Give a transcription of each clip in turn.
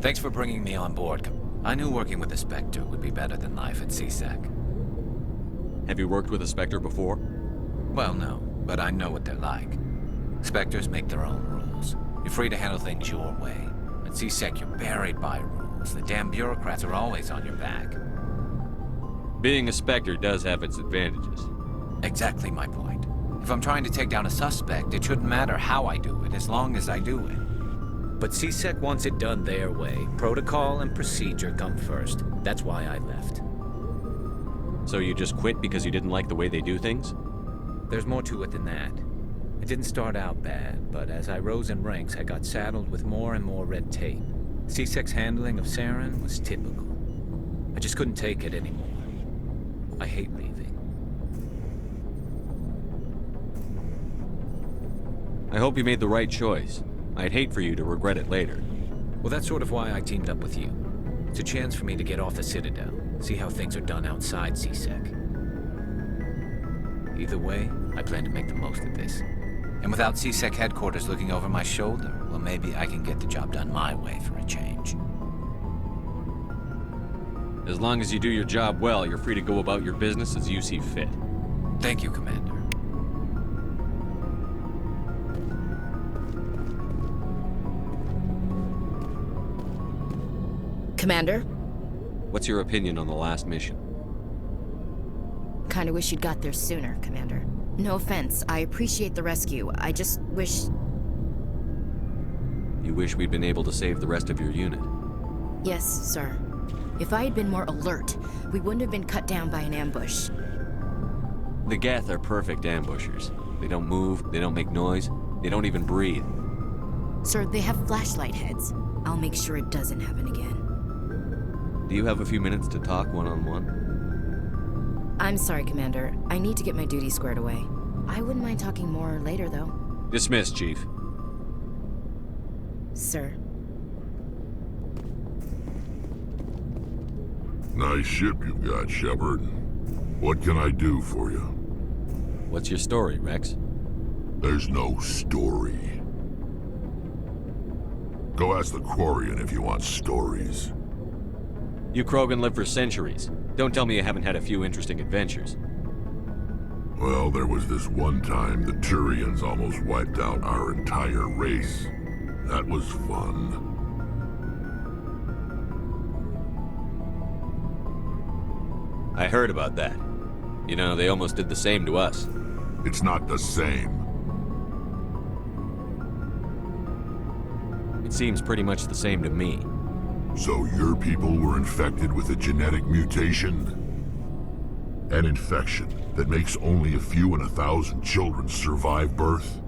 Thanks for bringing me on board. I knew working with a Spectre would be better than life at CSEC. Have you worked with a Spectre before? Well, no, but I know what they're like. Spectres make their own rules. You're free to handle things your way. At CSEC, you're buried by rules. The damn bureaucrats are always on your back. Being a Spectre does have its advantages. Exactly my point. If I'm trying to take down a suspect, it shouldn't matter how I do it, as long as I do it. But CSEC wants it done their way. Protocol and procedure come first. That's why I left. So you just quit because you didn't like the way they do things? There's more to it than that. It didn't start out bad, but as I rose in ranks, I got saddled with more and more red tape. CSEC's handling of Saren was typical. I just couldn't take it anymore. I hate leaving. I hope you made the right choice. I'd hate for you to regret it later. Well, that's sort of why I teamed up with you. It's a chance for me to get off the Citadel, see how things are done outside CSEC. Either way, I plan to make the most of this. And without CSEC headquarters looking over my shoulder, well, maybe I can get the job done my way for a change. As long as you do your job well, you're free to go about your business as you see fit. Thank you, Commander. Commander? What's your opinion on the last mission? Kinda wish you'd got there sooner, Commander. No offense, I appreciate the rescue. I just wish... You wish we'd been able to save the rest of your unit? Yes, sir. If I had been more alert, we wouldn't have been cut down by an ambush. The Geth are perfect ambushers. They don't move, they don't make noise, they don't even breathe. Sir, they have flashlight heads. I'll make sure it doesn't happen again. Do you have a few minutes to talk one-on-one? I'm sorry, Commander. I need to get my duty squared away. I wouldn't mind talking more later, though. Dismissed, Chief. Sir. Nice ship you've got, Shepard. What can I do for you? What's your story, Rex? There's no story. Go ask the Quarian if you want stories. You Krogan lived for centuries. Don't tell me you haven't had a few interesting adventures. Well, there was this one time the Turians almost wiped out our entire race. That was fun. I heard about that. You know, they almost did the same to us. It's not the same. It seems pretty much the same to me. So your people were infected with a genetic mutation? An infection that makes only a few in 1,000 children survive birth?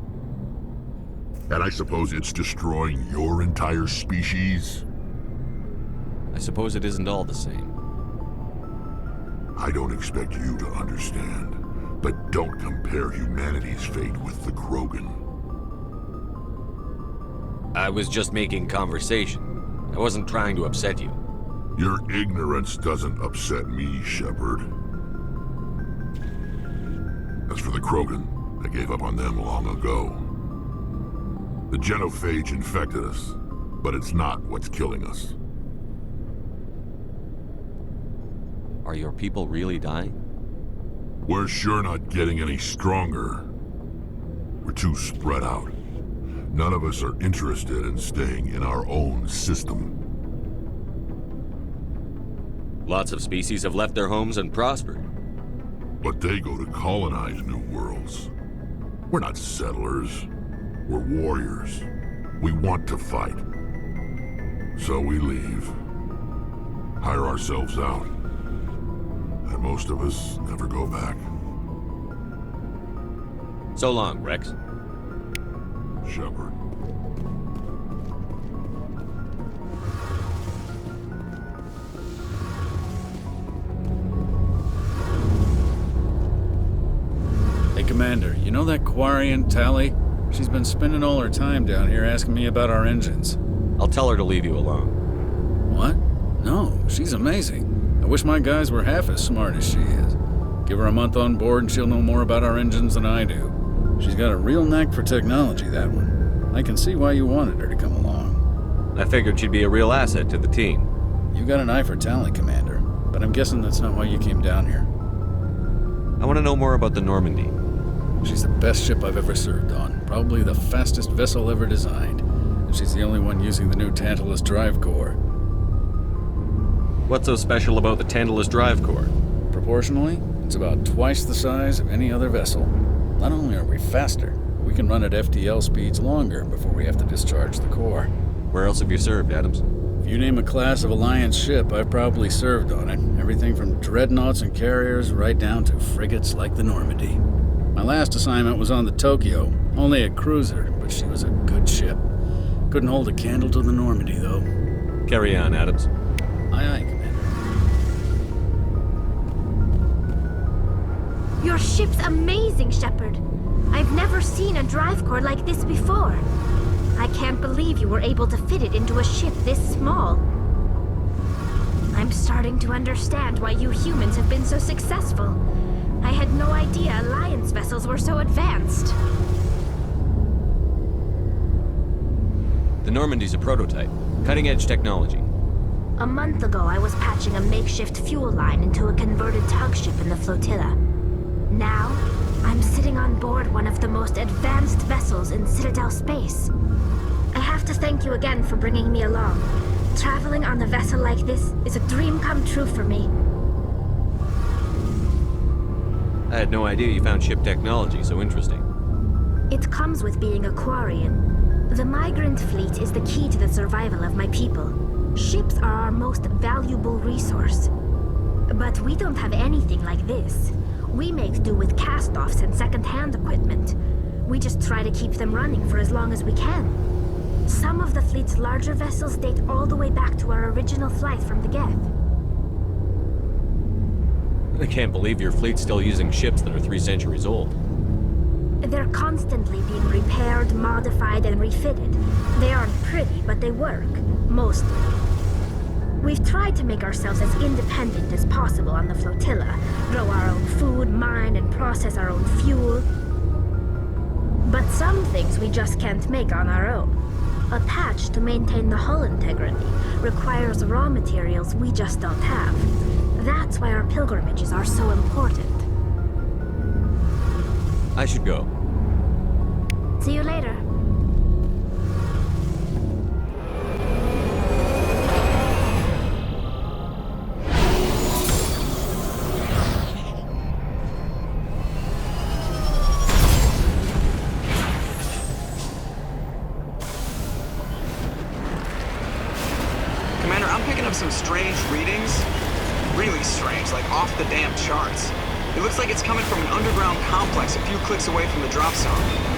And I suppose it's destroying your entire species? I suppose it isn't all the same. I don't expect you to understand, but don't compare humanity's fate with the Krogan. I was just making conversation. I wasn't trying to upset you. Your ignorance doesn't upset me, Shepard. As for the Krogan, I gave up on them long ago. The genophage infected us, but it's not what's killing us. Are your people really dying? We're sure not getting any stronger. We're too spread out. None of us are interested in staying in our own system. Lots of species have left their homes and prospered. But they go to colonize new worlds. We're not settlers. We're warriors. We want to fight. So we leave. Hire ourselves out. And most of us never go back. So long, Rex. Shepard. Hey, Commander, you know that Quarian, Tally? She's been spending all her time down here asking me about our engines. I'll tell her to leave you alone. What? No, she's amazing. I wish my guys were half as smart as she is. Give her a month on board and she'll know more about our engines than I do. She's got a real knack for technology, that one. I can see why you wanted her to come along. I figured she'd be a real asset to the team. You got an eye for talent, Commander, but I'm guessing that's not why you came down here. I want to know more about the Normandy. She's the best ship I've ever served on, probably the fastest vessel ever designed, and she's the only one using the new Tantalus drive core. What's so special about the Tantalus drive core? Proportionally, it's about twice the size of any other vessel. Not only are we faster, we can run at FTL speeds longer before we have to discharge the core. Where else have you served, Adams? If you name a class of Alliance ship, I've probably served on it. Everything from dreadnoughts and carriers right down to frigates like the Normandy. My last assignment was on the Tokyo, only a cruiser, but she was a good ship. Couldn't hold a candle to the Normandy, though. Carry on, Adams. Aye, aye, Commander. Your ship's amazing, Shepard. I've never seen a drive core like this before. I can't believe you were able to fit it into a ship this small. I'm starting to understand why you humans have been so successful. I had no idea Alliance vessels were so advanced. The Normandy's a prototype. Cutting-edge technology. A month ago, I was patching a makeshift fuel line into a converted tug ship in the flotilla. Now, I'm sitting on board one of the most advanced vessels in Citadel space. I have to thank you again for bringing me along. Traveling on a vessel like this is a dream come true for me. I had no idea you found ship technology so interesting. It comes with being a Quarian. The migrant fleet is the key to the survival of my people. Ships are our most valuable resource. But we don't have anything like this. We make do with cast-offs and second-hand equipment. We just try to keep them running for as long as we can. Some of the fleet's larger vessels date all the way back to our original flight from the Geth. I can't believe your fleet's still using ships that are 3 centuries old. They're constantly being repaired, modified, and refitted. They aren't pretty, but they work. Mostly. We've tried to make ourselves as independent as possible on the flotilla. Grow our own food, mine, and process our own fuel. But some things we just can't make on our own. A patch to maintain the hull integrity requires raw materials we just don't have. That's why our pilgrimages are so important. I should go. See you later. Commander, I'm picking up some strange readings. Really strange, like off the damn charts. It looks like it's coming from an underground complex a few clicks away from the drop zone.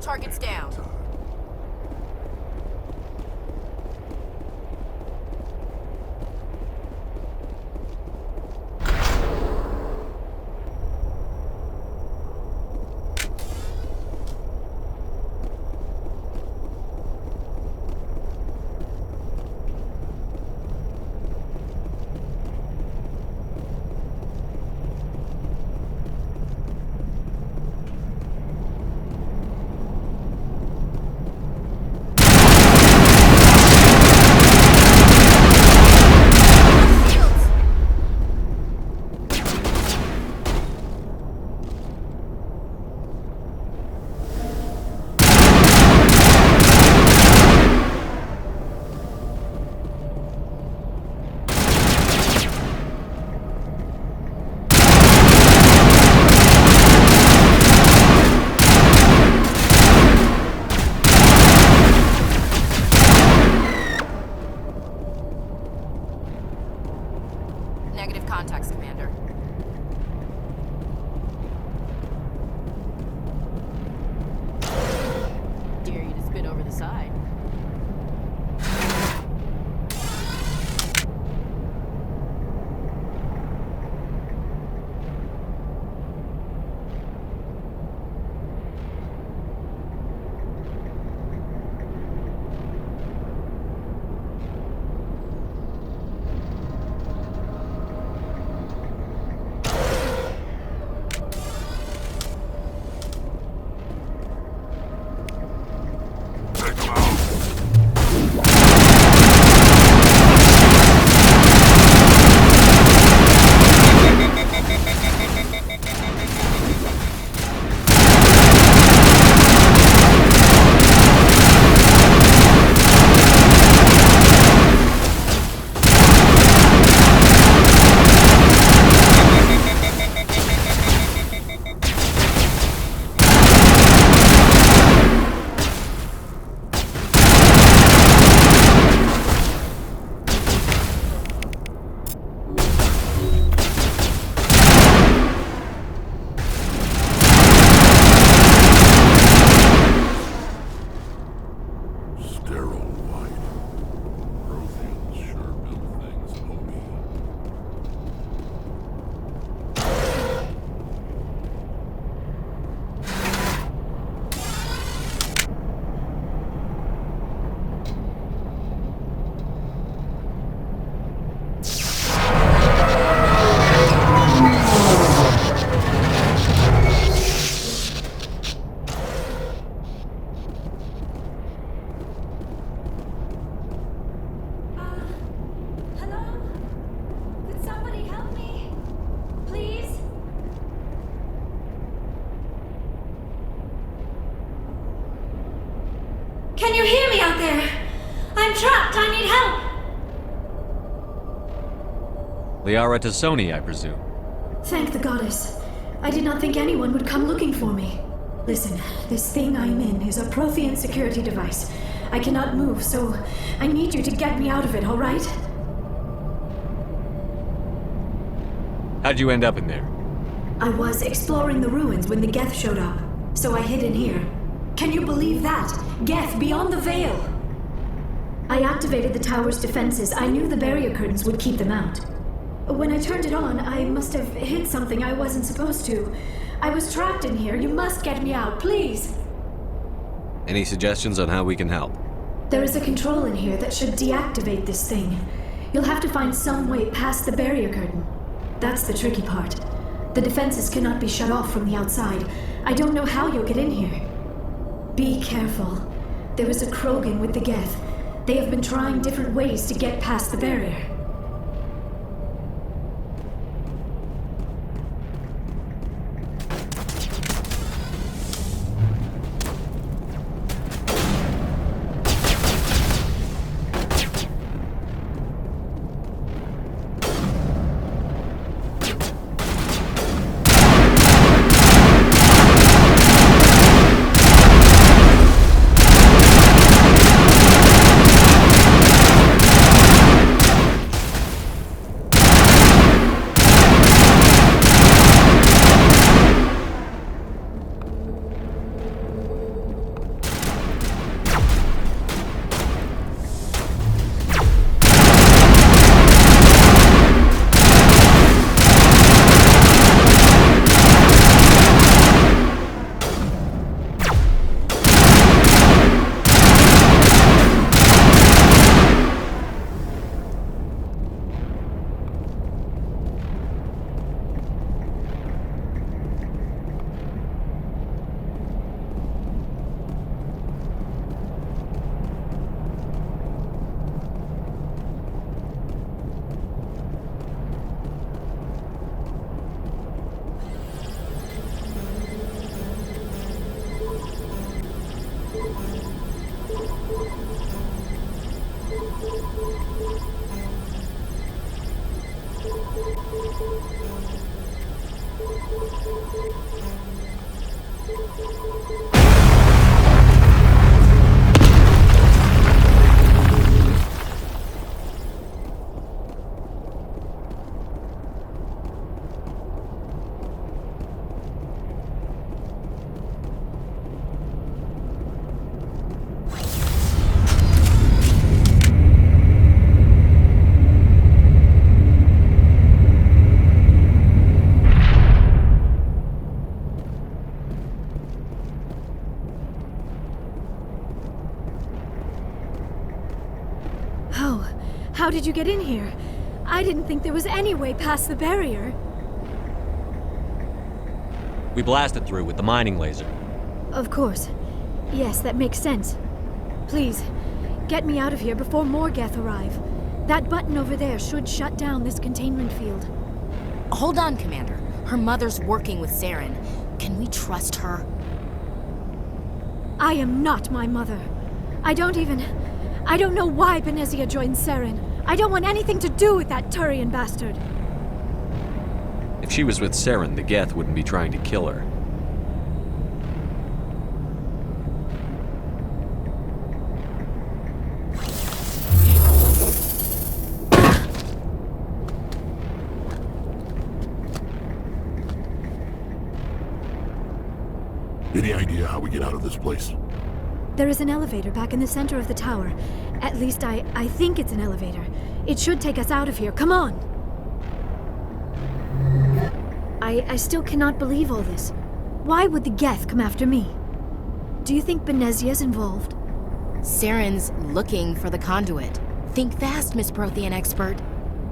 targets down. Negative contacts, Commander. Dare you to spit over the side. Can you hear me out there? I'm trapped. I need help. Liara to Sony, I presume. Thank the goddess. I did not think anyone would come looking for me. Listen, this thing I'm in is a Prothean security device. I cannot move, so I need you to get me out of it, all right? How'd you end up in there? I was exploring the ruins when the Geth showed up, so I hid in here. Can you believe that? Geth beyond the veil! I activated the tower's defenses. I knew the barrier curtains would keep them out. When I turned it on, I must have hit something I wasn't supposed to. I was trapped in here. You must get me out, please! Any suggestions on how we can help? There is a control in here that should deactivate this thing. You'll have to find some way past the barrier curtain. That's the tricky part. The defenses cannot be shut off from the outside. I don't know how you'll get in here. Be careful. There is a Krogan with the Geth. They have been trying different ways to get past the barrier. How did you get in here? I didn't think there was any way past the barrier. We blasted through with the mining laser. Of course. Yes, that makes sense. Please, get me out of here before more Geth arrive. That button over there should shut down this containment field. Hold on, Commander. Her mother's working with Saren. Can we trust her? I am not my mother. I don't know why Benezia joined Saren. I don't want anything to do with that Turian bastard. If she was with Saren, the Geth wouldn't be trying to kill her. Any idea how we get out of this place? There is an elevator back in the center of the tower. At least I think it's an elevator. It should take us out of here. Come on! I still cannot believe all this. Why would the Geth come after me? Do you think Benezia's involved? Saren's looking for the conduit. Think fast, Miss Prothean expert.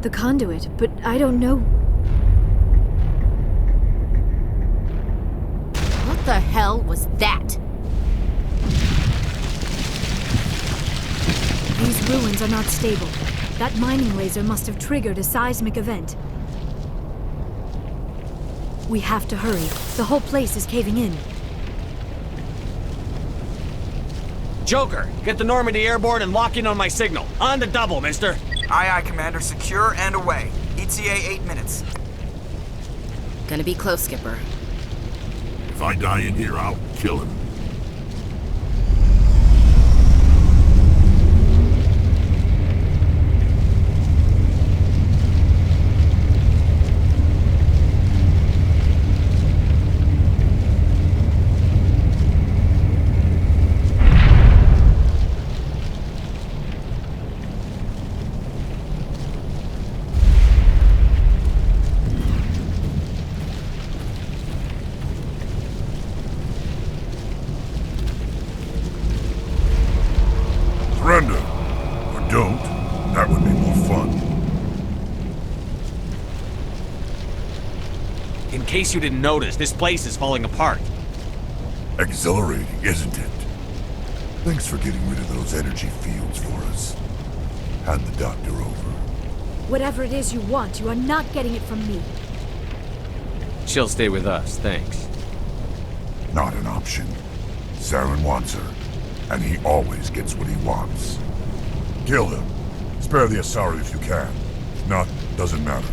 The conduit? But I don't know... What the hell was that? These ruins are not stable. That mining laser must have triggered a seismic event. We have to hurry. The whole place is caving in. Joker, get the Normandy airborne and lock in on my signal. On the double, mister. Aye, aye, Commander. Secure and away. ETA 8 minutes. Gonna be close, Skipper. If I die in here, I'll kill him. Surrender. Or don't. That would be more fun. In case you didn't notice, this place is falling apart. Exhilarating, isn't it? Thanks for getting rid of those energy fields for us. Hand the doctor over. Whatever it is you want, you are not getting it from me. She'll stay with us, thanks. Not an option. Saren wants her, and he always gets what he wants. Kill him. Spare the Asari if you can. If not, doesn't matter.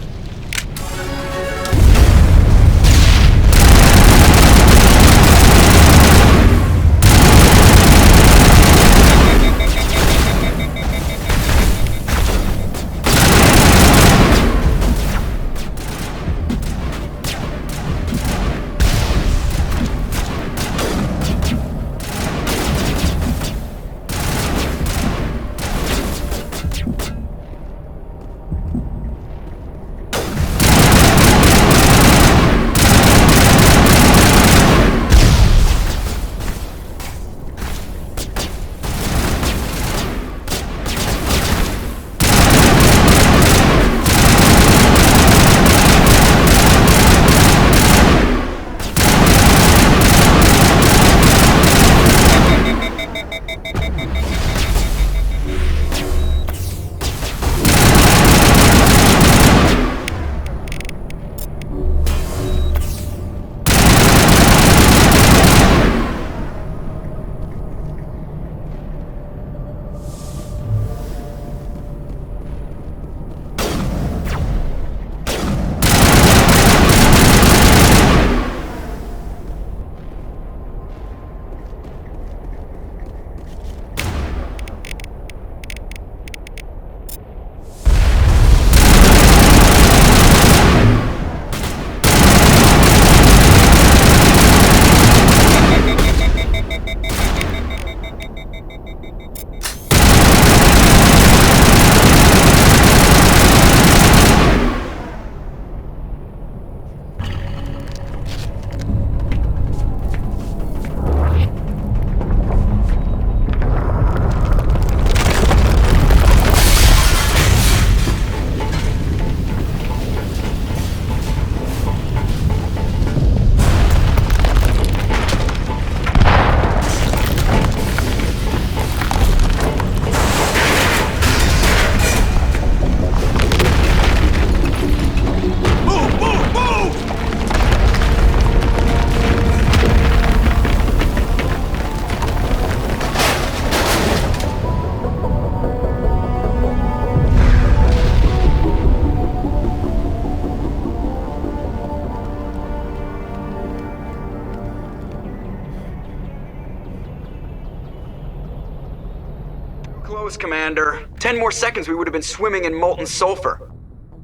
close, Commander. 10 more seconds we would have been swimming in molten sulfur.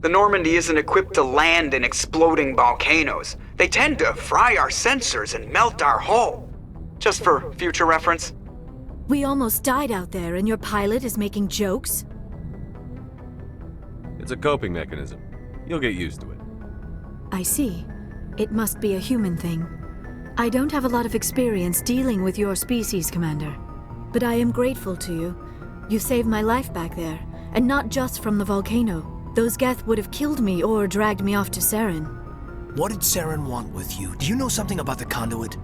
The Normandy isn't equipped to land in exploding volcanoes. They tend to fry our sensors and melt our hull. Just for future reference. We almost died out there, and your pilot is making jokes? It's a coping mechanism. You'll get used to it. I see. It must be a human thing. I don't have a lot of experience dealing with your species, Commander. But I am grateful to you. You saved my life back there, and not just from the volcano. Those Geth would have killed me or dragged me off to Saren. What did Saren want with you? Do you know something about the conduit?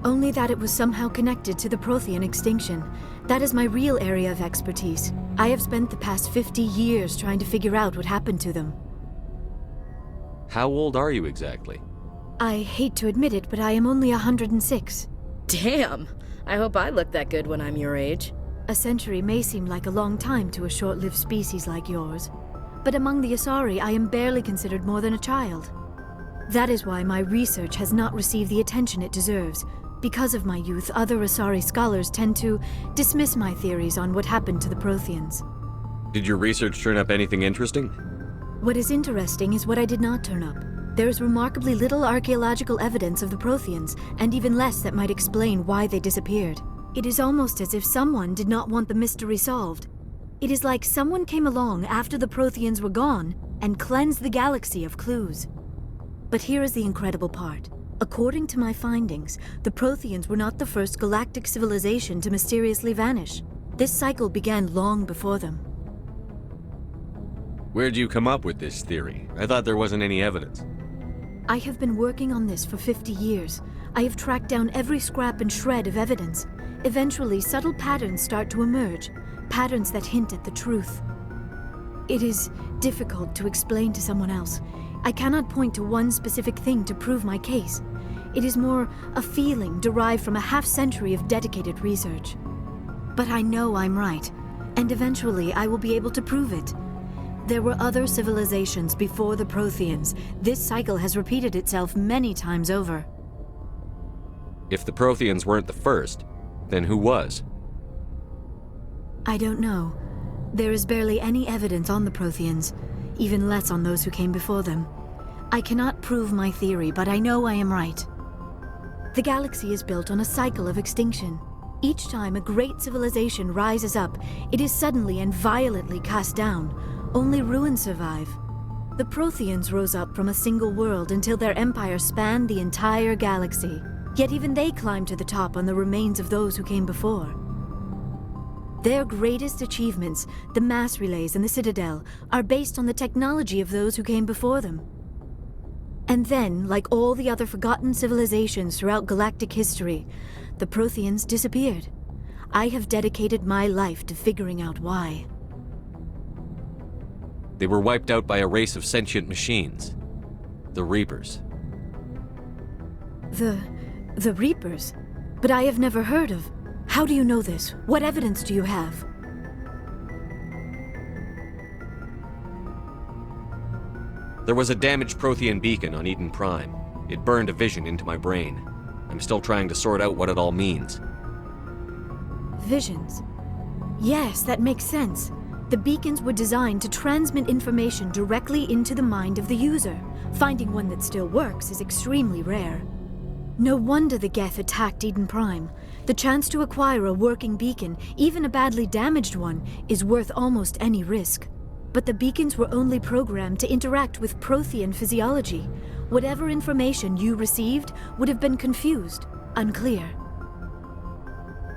Only that it was somehow connected to the Prothean extinction. That is my real area of expertise. I have spent the past 50 years trying to figure out what happened to them. How old are you exactly? I hate to admit it, but I am only 106. Damn! I hope I look that good when I'm your age. A century may seem like a long time to a short-lived species like yours. But among the Asari, I am barely considered more than a child. That is why my research has not received the attention it deserves. Because of my youth, other Asari scholars tend to dismiss my theories on what happened to the Protheans. Did your research turn up anything interesting? What is interesting is what I did not turn up. There is remarkably little archaeological evidence of the Protheans, and even less that might explain why they disappeared. It is almost as if someone did not want the mystery solved. It is like someone came along after the Protheans were gone and cleansed the galaxy of clues. But here is the incredible part. According to my findings, the Protheans were not the first galactic civilization to mysteriously vanish. This cycle began long before them. Where'd you come up with this theory? I thought there wasn't any evidence. I have been working on this for 50 years. I have tracked down every scrap and shred of evidence. Eventually, subtle patterns start to emerge, patterns that hint at the truth. It is difficult to explain to someone else. I cannot point to one specific thing to prove my case. It is more a feeling derived from a half-century of dedicated research. But I know I'm right, and eventually I will be able to prove it. There were other civilizations before the Protheans. This cycle has repeated itself many times over. If the Protheans weren't the first, then who was? I don't know. There is barely any evidence on the Protheans, even less on those who came before them. I cannot prove my theory, but I know I am right. The galaxy is built on a cycle of extinction. Each time a great civilization rises up, it is suddenly and violently cast down. Only ruins survive. The Protheans rose up from a single world until their empire spanned the entire galaxy. Yet even they climbed to the top on the remains of those who came before. Their greatest achievements, the mass relays and the Citadel, are based on the technology of those who came before them. And then, like all the other forgotten civilizations throughout galactic history, the Protheans disappeared. I have dedicated my life to figuring out why. They were wiped out by a race of sentient machines. The Reapers. The Reapers? But I have never heard of. How do you know this? What evidence do you have? There was a damaged Prothean beacon on Eden Prime. It burned a vision into my brain. I'm still trying to sort out what it all means. Visions. Yes, that makes sense. The beacons were designed to transmit information directly into the mind of the user. Finding one that still works is extremely rare. No wonder the Geth attacked Eden Prime. The chance to acquire a working beacon, even a badly damaged one, is worth almost any risk. But the beacons were only programmed to interact with Prothean physiology. Whatever information you received would have been confused, unclear.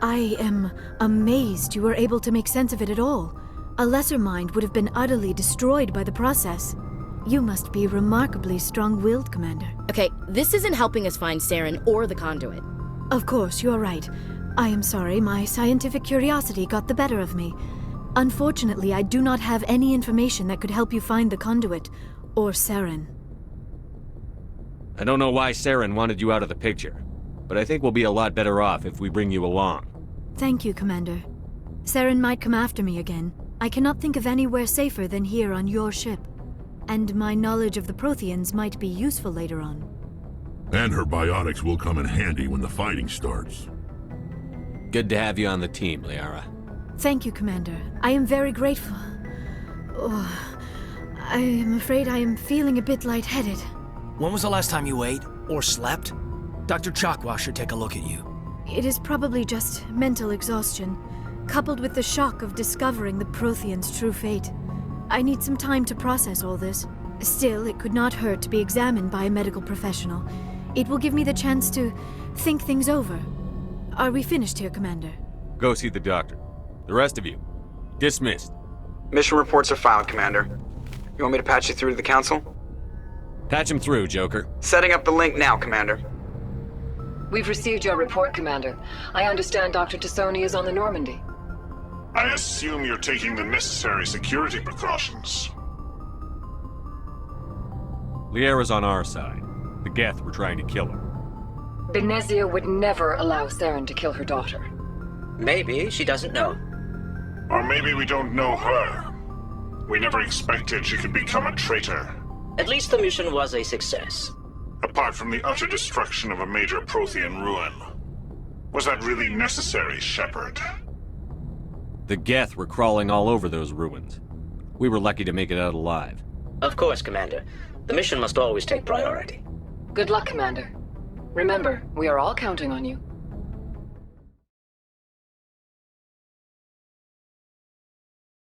I am amazed you were able to make sense of it at all. A lesser mind would have been utterly destroyed by the process. You must be remarkably strong-willed, Commander. Okay, this isn't helping us find Saren or the conduit. Of course, you are right. I am sorry, my scientific curiosity got the better of me. Unfortunately, I do not have any information that could help you find the conduit, or Saren. I don't know why Saren wanted you out of the picture, but I think we'll be a lot better off if we bring you along. Thank you, Commander. Saren might come after me again. I cannot think of anywhere safer than here on your ship. And my knowledge of the Protheans might be useful later on. And her biotics will come in handy when the fighting starts. Good to have you on the team, Liara. Thank you, Commander. I am very grateful. Oh, I am afraid I am feeling a bit lightheaded. When was the last time you ate or slept? Dr. Chakwa should take a look at you. It is probably just mental exhaustion, coupled with the shock of discovering the Prothean's true fate. I need some time to process all this. Still, it could not hurt to be examined by a medical professional. It will give me the chance to think things over. Are we finished here, Commander? Go see the doctor. The rest of you, dismissed. Mission reports are filed, Commander. You want me to patch you through to the Council? Patch him through, Joker. Setting up the link now, Commander. We've received your report, Commander. I understand Dr. Tassoni is on the Normandy. I assume you're taking the necessary security precautions. Liara's on our side. The Geth were trying to kill her. Benezia would never allow Saren to kill her daughter. Maybe she doesn't know. Or maybe we don't know her. We never expected she could become a traitor. At least the mission was a success. Apart from the utter destruction of a major Prothean ruin. Was that really necessary, Shepard? The Geth were crawling all over those ruins. We were lucky to make it out alive. Of course, Commander. The mission must always take priority. Good luck, Commander. Remember, we are all counting on you.